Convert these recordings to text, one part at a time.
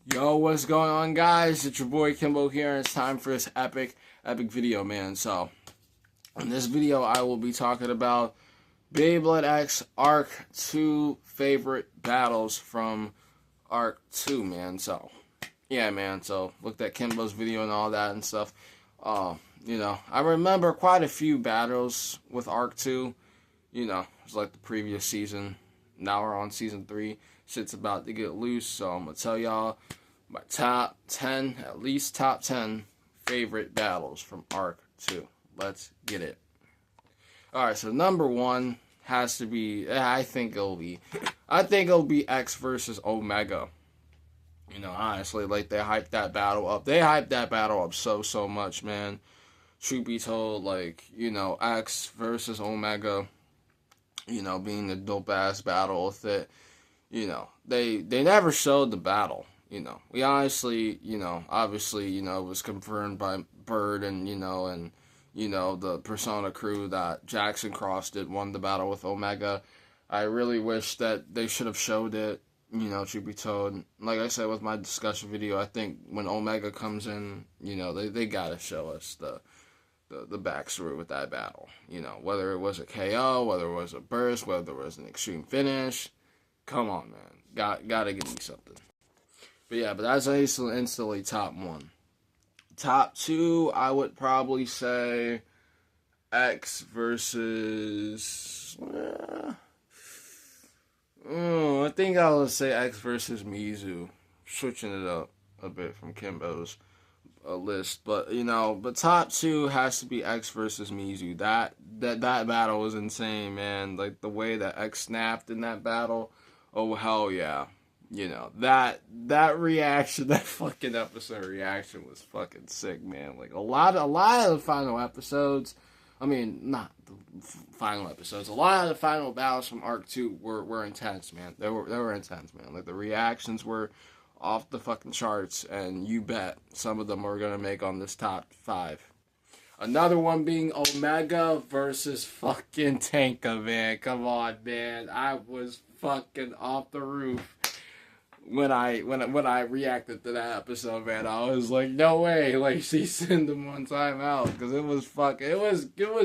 Yo, what's going on, guys? It's your boy Kimbo here, and it's time for this epic video, man. So, in this video, I will be talking about Beyblade X Arc 2 favorite battles from Arc 2, man. So, yeah, man. So, looked at Kimbo's video and all that and stuff. I remember quite a few battles with Arc 2. It was like the previous season. Now we're on season 3. Shit's about to get loose, so I'm gonna tell y'all my top 10, at least top 10 favorite battles from Arc 2. Let's get it. Alright, so number 1 has to be, I think it'll be X versus Omega. Honestly, like, they hyped that battle up. They hyped that battle up so much, man. Truth be told, like, X versus Omega, being the dope-ass battle with it. They never showed the battle. We honestly, obviously, it was confirmed by Bird and the Persona crew that Jackson Cross won the battle with Omega. I really wish that they should have showed it, truth be told. Like I said with my discussion video, I think when Omega comes in, they gotta show us the backstory with that battle. Whether it was a KO, whether it was a burst, whether it was an extreme finish. Come on, man. Gotta give me something. But that's instantly top 1. Top 2, I would probably say X versus... I think I would say X versus Mizu. Switching it up a bit from Kimbo's list. But top 2 has to be X versus Mizu. That battle was insane, man. Like, the way that X snapped in that battle... Oh, hell yeah. That reaction, that fucking episode reaction was fucking sick, man. Like, a lot of the final episodes, I mean, not the final episodes, a lot of the final battles from Arc 2 were intense, man. They were intense, man. Like, the reactions were off the fucking charts, and you bet some of them are gonna make on this top 5. Another one being Omega versus fucking Tanka, man. Come on, man. I was fucking off the roof when I reacted to that episode, man. I was like, no way. Like, she sent him one time out, because it was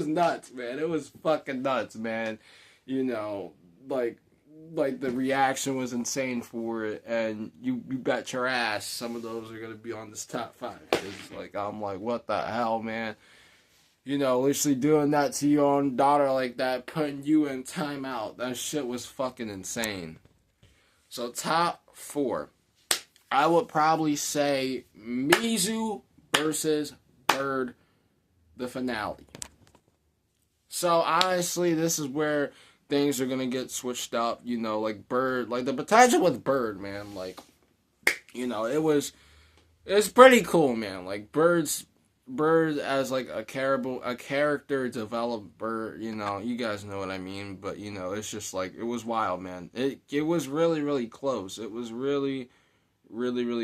nuts, man. It was fucking nuts, man. Like the reaction was insane for it, and you bet your ass some of those are gonna be on this top 5. It's like, I'm like, what the hell, man? Literally doing that to your own daughter like that, putting you in timeout. That shit was fucking insane. So, top 4. I would probably say Mizu versus Bird, the finale. So, honestly, this is where things are going to get switched up. Like Bird, like the potential with Bird, man. Like, it's pretty cool, man. Like, Bird as like a character developed Bird, you guys know what I mean, but it's just like, it was wild, man. It was really close. It was really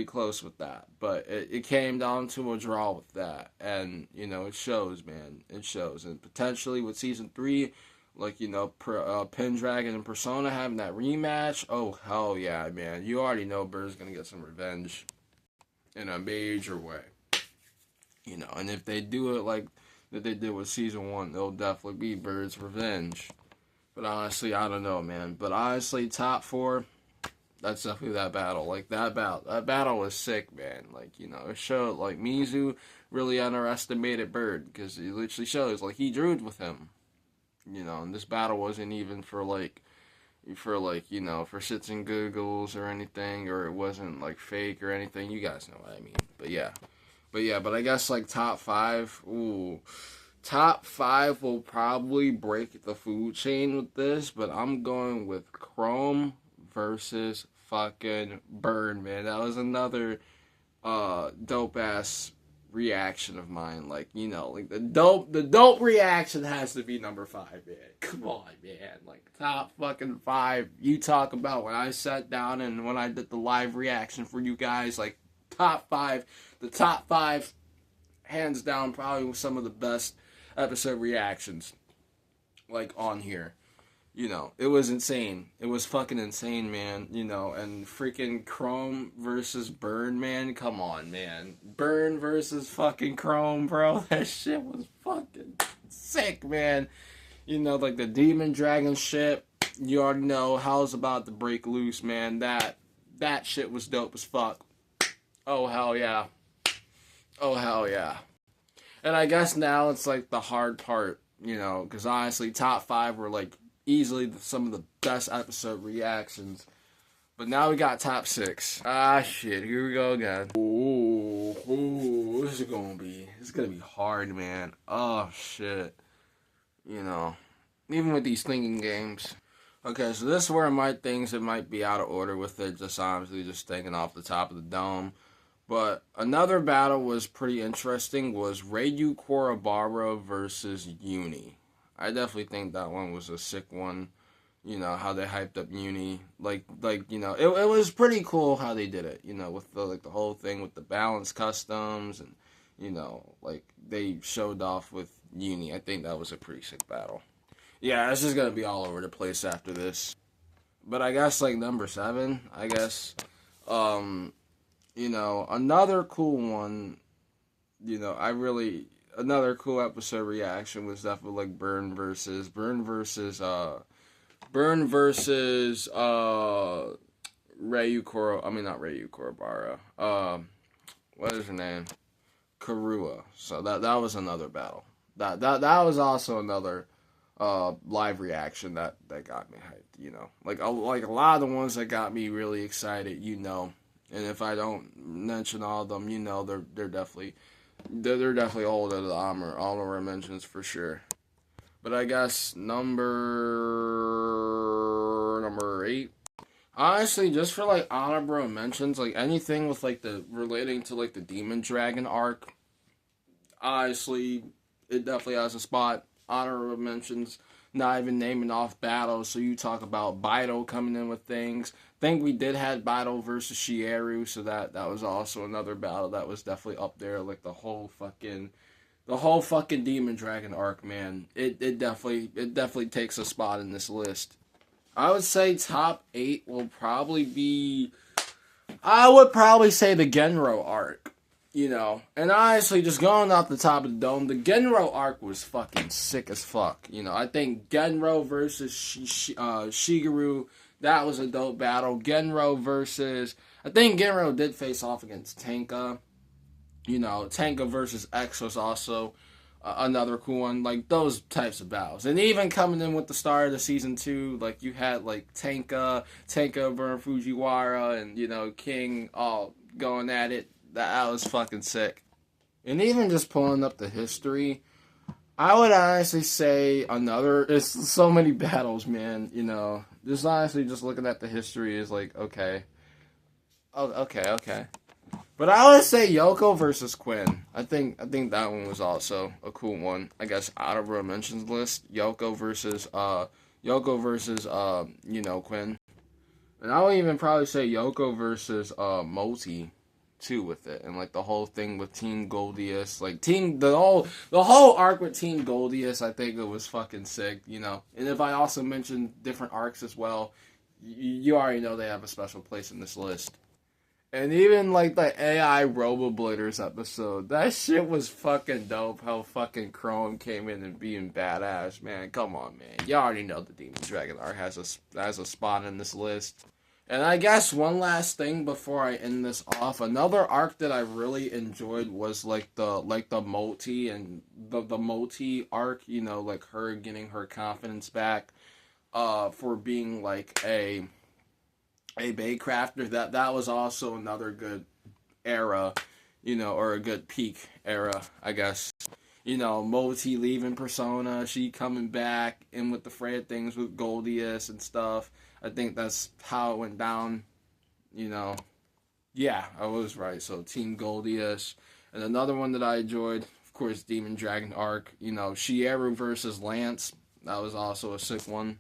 close with that, but it came down to a draw with that, and it shows, man. It shows, and potentially with season 3, like Pendragon and Persona having that rematch. Oh hell yeah, man! You already know Bird's gonna get some revenge in a major way. And if they do it like that they did with season 1, it'll definitely be Bird's revenge. But honestly, I don't know, man. But honestly, top 4, that's definitely that battle. Like, that battle was sick, man. Like, it showed, like, Mizu really underestimated Bird, because it literally shows, like, he drew with him. And this battle wasn't even for shits and giggles or anything, or it wasn't, like, fake or anything. You guys know what I mean. But I guess, like, top 5, top 5 will probably break the food chain with this, but I'm going with Chrome versus fucking Bird, man. That was another dope-ass reaction of mine. Like, like, the dope reaction has to be number 5, man. Come on, man. Like, top fucking 5. You talk about when I sat down and when I did the live reaction for you guys, like, top 5, the top 5, hands down, probably some of the best episode reactions, like, on here. You know, it was insane. It was fucking insane, man. You know, and freaking Chrome versus Burn, man. Come on, man. Burn versus fucking Chrome, bro. That shit was fucking sick, man. You know, like the Demon Dragon shit. You already know hell's about to break loose, man. That shit was dope as fuck. Oh, hell yeah. Oh, hell yeah. And I guess now it's like the hard part, you know, because honestly, top 5 were like easily some of the best episode reactions. But now we got top 6. Ah, shit. Here we go again. Ooh, this is gonna be hard, man. Oh, shit. You know, even with these thinking games. Okay, so this is where my things that might be out of order with it, just obviously just thinking off the top of the dome. But another battle was pretty interesting, was Ryu Korobara versus Uni. I definitely think that one was a sick one. You know, how they hyped up Uni. Like you know, it was pretty cool how they did it, you know, with the whole thing with the balance customs and, you know, like they showed off with Uni. I think that was a pretty sick battle. Yeah, it's just gonna be all over the place after this. But I guess like number 7, I guess. You know, another cool one, you know, another cool episode reaction was definitely like Burn versus not Ryu Korobara. What is her name? Karua. So that was another battle. That was also another live reaction that got me hyped, you know. Like a lot of the ones that got me really excited, you know. And if I don't mention all of them, you know, they're definitely all of the honorable mentions for sure. But I guess number 8. Honestly, just for like honorable mentions, like anything with like the relating to like the Demon Dragon arc, honestly, it definitely has a spot. Honorable mentions, not even naming off battles. So you talk about Baito coming in with things. I think we did have Baito versus Shieru, so that was also another battle that was definitely up there. Like the whole fucking Demon Dragon arc, man. It definitely takes a spot in this list. I would say top 8 will probably be. I would probably say the Genro arc. You know, and honestly, just going off the top of the dome, the Genro arc was fucking sick as fuck. You know, I think Genro versus Shigeru, that was a dope battle. I think Genro did face off against Tenka. You know, Tenka versus X was also another cool one. Like, those types of battles. And even coming in with the start of the season 2, like, you had, like, Tenka versus Fujiwara, and, you know, King all going at it. That was fucking sick. And even just pulling up the history, I would honestly say it's so many battles, man, you know. Just honestly, just looking at the history is like, okay. Oh, okay. But I would say Yoko versus Quinn. I think that one was also a cool one. I guess out of our mentions list, Yoko versus you know, Quinn. And I would even probably say Yoko versus Moti too with it, and like the whole thing with Team Goldius, like the whole arc with Team Goldius, I think it was fucking sick, you know. And if I also mention different arcs as well, you already know they have a special place in this list. And even like the AI Robo-Bladers episode, that shit was fucking dope. How fucking Chrome came in and being badass, man. Come on, man. You already know the Demon Dragon arc has a spot in this list. And I guess one last thing before I end this off, another arc that I really enjoyed was like the Moti and the Moti arc, you know, like her getting her confidence back for being like a Bay crafter. That was also another good era, you know, or a good peak era, I guess. You know, Moti leaving Persona, she coming back in with the Freya things with Goldius and stuff. I think that's how it went down, you know. Yeah, I was right. So, Team Goldius. And another one that I enjoyed, of course, Demon Dragon arc. You know, Shieru versus Lance. That was also a sick one.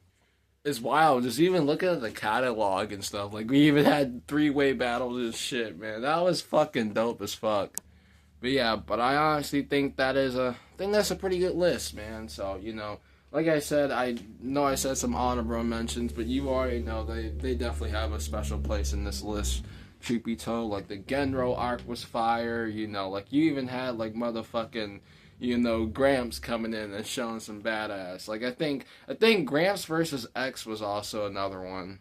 It's wild. Just even looking at the catalog and stuff. Like, we even had 3-way battles and shit, man. That was fucking dope as fuck. But yeah, I honestly think that's a pretty good list, man. So, you know, like I said, I know I said some honorable mentions, but you already know they definitely have a special place in this list. Truth be told, like the Genro arc was fire, you know, like you even had like motherfucking, you know, Gramps coming in and showing some badass. Like I think Gramps versus X was also another one.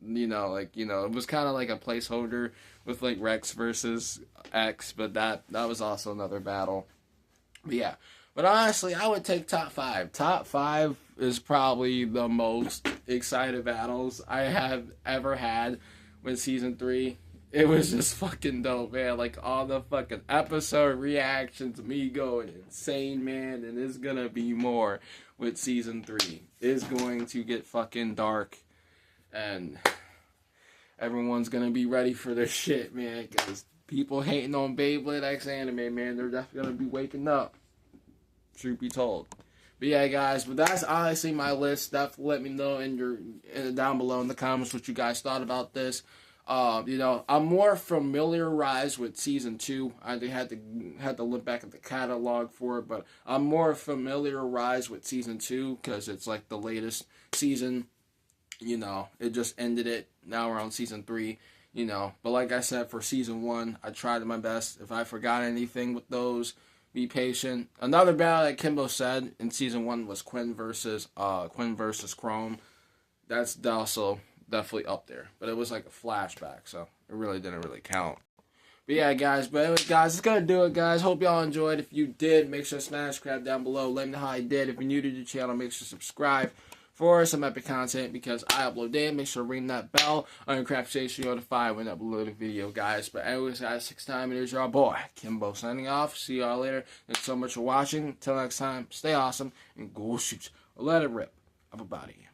You know, like, you know, it was kind of like a placeholder with like Rex versus X, but that was also another battle. But yeah. But honestly, I would take top 5. Top 5 is probably the most excited battles I have ever had with season 3. It was just fucking dope, man. Like all the fucking episode reactions, me going insane, man. And it's gonna be more with season 3. It's going to get fucking dark, and everyone's gonna be ready for this shit, man. Because people hating on Beyblade X anime, man, they're definitely gonna be waking up. Truth be told. But yeah, guys, but that's honestly my list. Definitely let me know down below in the comments what you guys thought about this. You know, I'm more familiarized with season 2. I had to look back at the catalog for it, but I'm more familiarized with season 2 because it's like the latest season. You know, it just ended it. Now we're on season 3. You know, but like I said, for season 1, I tried my best. If I forgot anything with those, be patient. Another battle that Kimbo said in season 1 was Quinn versus Chrome. That's also definitely up there, but it was like a flashback, so it really didn't count. But yeah, guys, it's gonna do it, guys. Hope y'all enjoyed. If you did, make sure to smash subscribe down below. Let me know how you did. If you're new to the channel, make sure to subscribe for some epic content because I upload daily. Make sure to ring that bell on your craft station notified when I upload a video, guys. But anyways, guys, 6 time, it is your boy Kimbo signing off. See y'all later. Thanks so much for watching. Until next time, stay awesome and go shoot or let it rip. I'm about here.